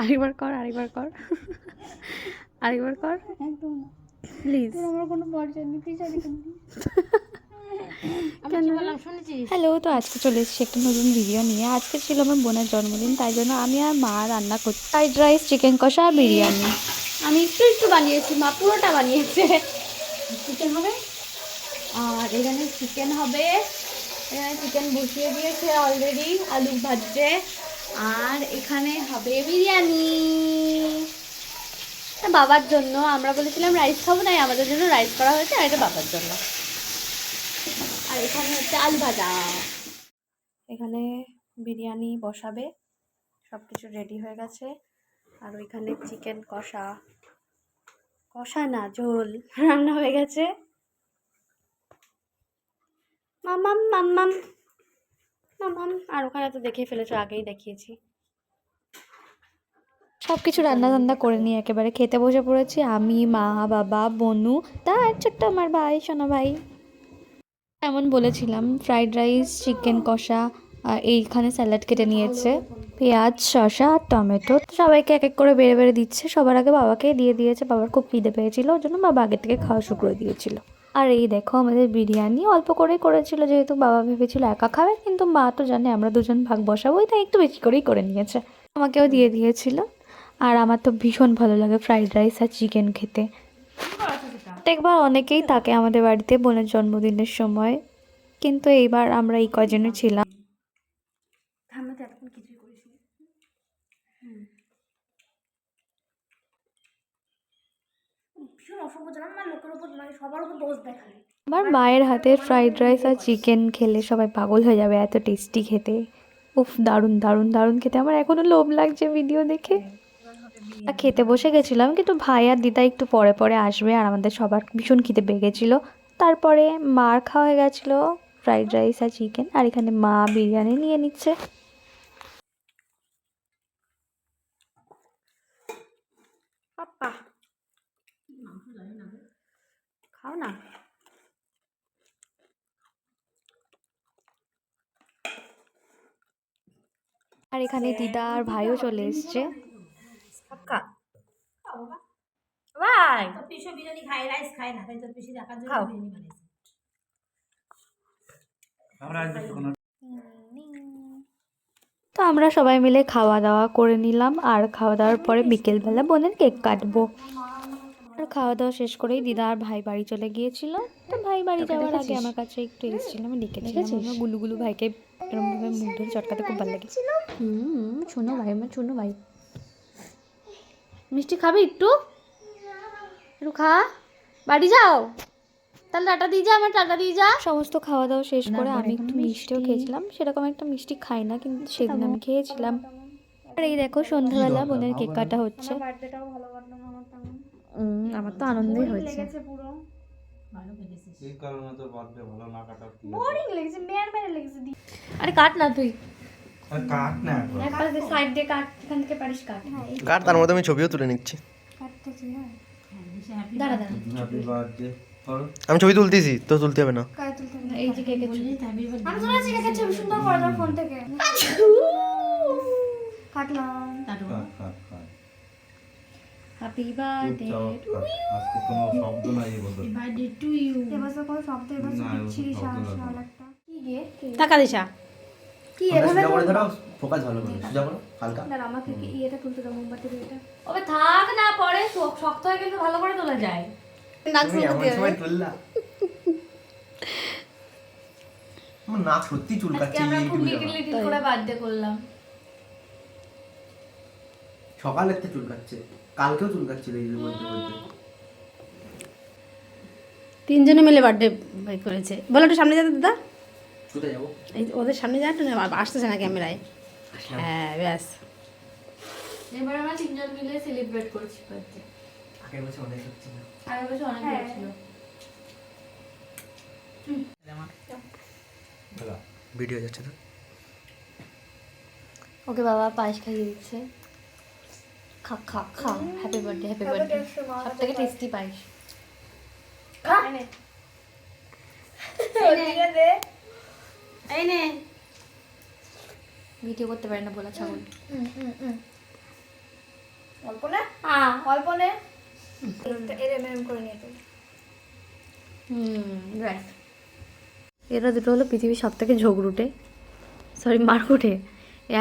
আরেকবার কর, আরেকবার কর, আরেকবার কর প্লিজ। আমার কোনো পরিচয় নেই, প্লিজ হ্যালো, তো আজকে চলে এসেছি একটা নতুন ভিডিও নিয়ে। আজকে ছিল আমার বোনের জন্মদিন, তাই জন্য আমি আর মা রান্না করছি ফ্রাইড রাইস, চিকেন কষা আর বিরিয়ানি। আমি একটু একটু বানিয়েছি, মা পুরোটা বানিয়েছে। চিকেন হবে আর এখানে চিকেন হবে, এখানে চিকেন বসিয়ে দিয়েছে অলরেডি, আলু ভাজছে। আর এখানে হবে বিরিয়ানি বাবার জন্য। আমরা বলেছিলাম রাইস খাবো, তাই আমাদের জন্য রাইস করা হয়েছে, আর এটা বাবার জন্য। আর এখানে হচ্ছে আলু ভাজা। এখানে বিরিয়ানি বসাবে, সব কিছু রেডি হয়ে গেছে। আর ওইখানে চিকেন কষা, কষা না ঝোল রান্না হয়ে গেছে। মামাম মাম্মাম মামাম। আর ওখানে তো দেখে ফেলেছো, আগেই দেখিয়েছি। সব কিছু রান্না টান্না করে নিয়ে একেবারে খেতে বসে পড়েছি আমি, মা, বাবা, বনু, তার ছোট্ট আমার ভাই, সোনা ভাই। এমন বলেছিলাম ফ্রাইড রাইস, চিকেন কষা, আর এইখানে স্যালাড কেটে নিয়েছে, পেঁয়াজ, শসা আর টমেটো। সবাইকে এক এক করে বেড়ে বেড়ে দিচ্ছে। সবার আগে বাবাকে দিয়ে দিয়েছে, বাবার খুব খিদে পেয়েছিল, ওর জন্য বাবা আগে থেকে খাওয়া শুরু করে দিয়েছিল। আর এই দেখো আমাদের বিরিয়ানি অল্প করেই করেছিল, যেহেতু বাবা ভেবেছিল একা খাবে, কিন্তু মা তো জানে আমরা দুজন ভাগ বসাবোই, তাই একটু বেশি করেই করে নিয়েছে। আমাকেও দিয়ে দিয়েছিল। আর আমার তো ভীষণ ভালো লাগে ফ্রাইড রাইস আর চিকেন খেতে। প্রত্যেকবার অনেকেই থাকে আমাদের বাড়িতে বোনের জন্মদিনের সময়, কিন্তু এইবার আমরা এই কজনে ছিলাম। আমার মায়ের হাতের ফ্রাইড রাইস আর চিকেন খেলে সবাই পাগল হয়ে যাবে, এত টেস্টি খেতে। উফ, দারুণ দারুণ দারুণ খেতে। আমার এখনো লোভ লাগছে ভিডিও দেখে। খেতে বসে গেছিলাম, কিন্তু ভাই আর দিদা একটু পরে পরে আসবে, আর আমাদের সবার ভীষণ খিদে পেয়ে গেছিলো। তারপরে মার খাওয়া হয়ে গেছিলো ফ্রাইড রাইস আর চিকেন, আর এখানে মা বিরিয়ানি নিয়ে নিচ্ছে। পাপ্পা খাও না। আর এখানে দিদা আর ভাইও চলে এসছে। ভাই পিসো বিরিয়ানি খায়, রাইস খায় না, তাই তোর পিসি দেখার জন্য বিরিয়ানি বানাইছে। তো আমরা সবাই মিলে খাওয়া দাওয়া করে নিলাম, আর খাওয়া দাওয়ার পরে বিকেলবেলা বোনের কেক কাটবো। আর খাওয়া দাওয়া শেষ করেই দিদা আর ভাই বাড়ি চলে গিয়েছিল। তো ভাই বাড়ি যাওয়ার আগে আমার কাছে একটু এসেছিল, আমি ডেকেছিলাম। আমার গুলুগুলু ভাইকে এরকমভাবে মুখ ধরে চটকাতে খুব ভালো লাগে। শোনো ভাই, আমার শোনো ভাই, মিষ্টি খাবি একটু? একটু খা, বাড়ি যাও তাহলে, টাটা দিয়ে যা, আমার টাটা দিয়ে যা। সমস্ত খাওয়া দাওয়া শেষ করে আমি একটু মিষ্টিও খেয়েছিলাম। সেরকম একটা মিষ্টি খাই না, কিন্তু সেদিন আমি খেয়েছিলাম। আর এই দেখো সন্ধ্যাবেলা বোনের কেক কাটা হচ্ছে। আমার তো আনন্দই হয়েছে। আরে কাট না তুই, কাট না, সাইড দিয়ে কাট, এখান থেকে পারিস কাট। কাট, তার মধ্যে আমি ছবিও তুলে নিচ্ছি। দাঁড়া দাঁড়া, আমি ছবি তুলতেছি, তো তুলতে হবে না। এই যে কেকের ছবি আমি তুলেছি, কেকের ছবি সুন্দর করে তোর ফোন থেকে কাটলাম। হ্যাপি বার্থডে আজকে কোনো শব্দ নাই বলতো। Birthday to you. এবার তো কোনো শব্দ, এবার বিচ্ছিরি শাল একটা কি গে টাকা দিশা কি এভাবে করে ধরো, ফোকাস ভালো করে সোজা করো হালকা। না আমাকে কি এটা তুলতে দাও, মোমবাতি দিয়ে এটা। ওবে থাক না, পরে শক্ত হয়ে গেলে ভালো করে তোলা যায়। নাক তুমি এমন সময় তুললা, আমার নাক সত্যি চুলকাচ্ছে। আমরা খুব লিটিল করে বার্থডে করলাম। সকালে তো চুলকাচ্ছে, কালকেও চুলকাচ্ছিল এই যে বলতে বলতে। তিনজনে মিলে বার্থডে করেছে। বলো একটু সামনে যেতে দাদা। কোথায় যাবো? এই ওদের সামনে যায়, একটু আসতেছে না ক্যামেরায়। হ্যাঁ ব্যাস, এবার আমরা তিনজন মিলে সেলিব্রেট করছি বার্থডে। আগের বছর অনেক হচ্ছে না, আগের বছর অনেক হয়েছিল। ভিডিও যাচ্ছে তো। ওকে বাবা পায়েস খাইয়ে দিচ্ছে। খা খা খা, হ্যাপি বার্থডে, হ্যাপি বার্থডে। সব থেকে টেস্টি পায়েস। এই নে। ভিডিও করতে পারে না বলা ছাগল। অল্প না অল্প নে এরম করে নিয়ে তুই রাইট। এরা দুটো হলো পৃথিবীর সব থেকে ঝগড়ুটে, সরি মারকুটে।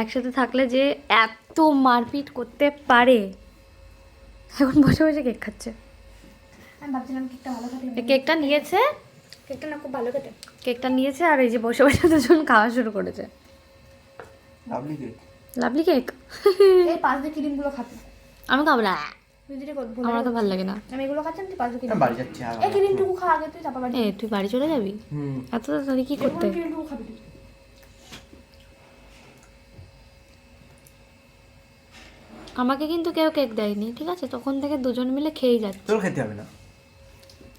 একসাথে থাকলে যে এত মারপিট করতে পারে। এখন বসে বসে কেক খাচ্ছে। আমি ভাবছিলাম কেকটা ভালো খেতে, এই কেকটা নিয়েছে, কেকটা না খুব ভালো খেতে। কেকটা নিয়েছে আর এই যে বসে বসে দুজন খাওয়া শুরু করেছে। Lovely cake. Lovely cake. এই পাঁচ দিয়ে ক্রিমগুলো খাবি, আমি খাবো না, তুই যদি বল আমার তো ভালো লাগে না। আমি এগুলো খাচ্ছেন তুই পাঁচ দিয়ে আমি বাড়ি যাচ্ছি আর এই ক্রিমটুকু খা আগে তুই, তারপর বাড়ি তুই বাড়ি চলে যাবি হুম। এত তাড়াতাড়ি কি করতে? ক্রিমটুকু খাবি তুই। আমাকে কিন্তু কেউ কেক দেয়নি, ঠিক আছে? তখন থেকে দুজন মিলে খেয়েই যাচ্ছে। তোর খেতে হবে না,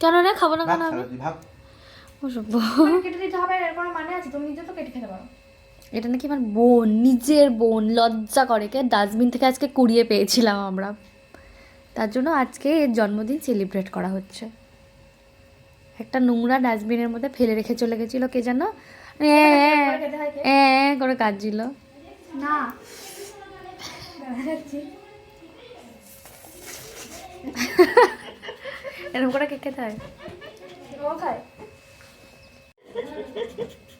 কেন রে খাবো না ভাগ কেন আমি? সারা তুই ভাগ। অসভ্য। মানে কেটে দিতে হবে এর কোনো মানে আছে? তুমি নিজে তো কেটে খেতে পারো। এটা নাকি আমার বোন, নিজের বোন, লজ্জা করে। কে ডাস্টবিন থেকে আজকে কুড়িয়ে পেয়েছিলাম আমরা, তার জন্য আজকে এর জন্মদিন সেলিব্রেট করা হচ্ছে। একটা নোংরা ডাস্টবিনের মধ্যে ফেলে রেখে চলে গেছিলো কে যেন, খেতে হয় করে কাঁদছিল। না যাচ্ছি এরকম করে কে খেতে হয়? ও খায়।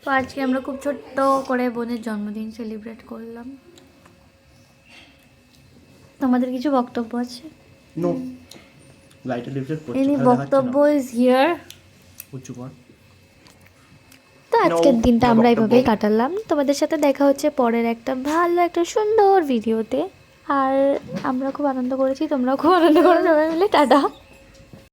তো আজকে আমরা খুব ছোট্ট করে বোনের জন্মদিন সেলিব্রেট করলাম। তোমাদের কিছু বক্তব্য আছে? নো, লাইটে লিফটেড করছে। এনি বক্তব্য ইজ হিয়ার। উঁচু কর। তো আজকের দিনটা আমরা বক্তব্য। এইভাবেই কাটালাম। তোমাদের সাথে দেখা হচ্ছে পরের একটা ভালো একটা সুন্দর ভিডিওতে। আর আমরা খুব আনন্দ করেছি, তোমরাও খুব আনন্দ করো সবাই মিলে। টাটা।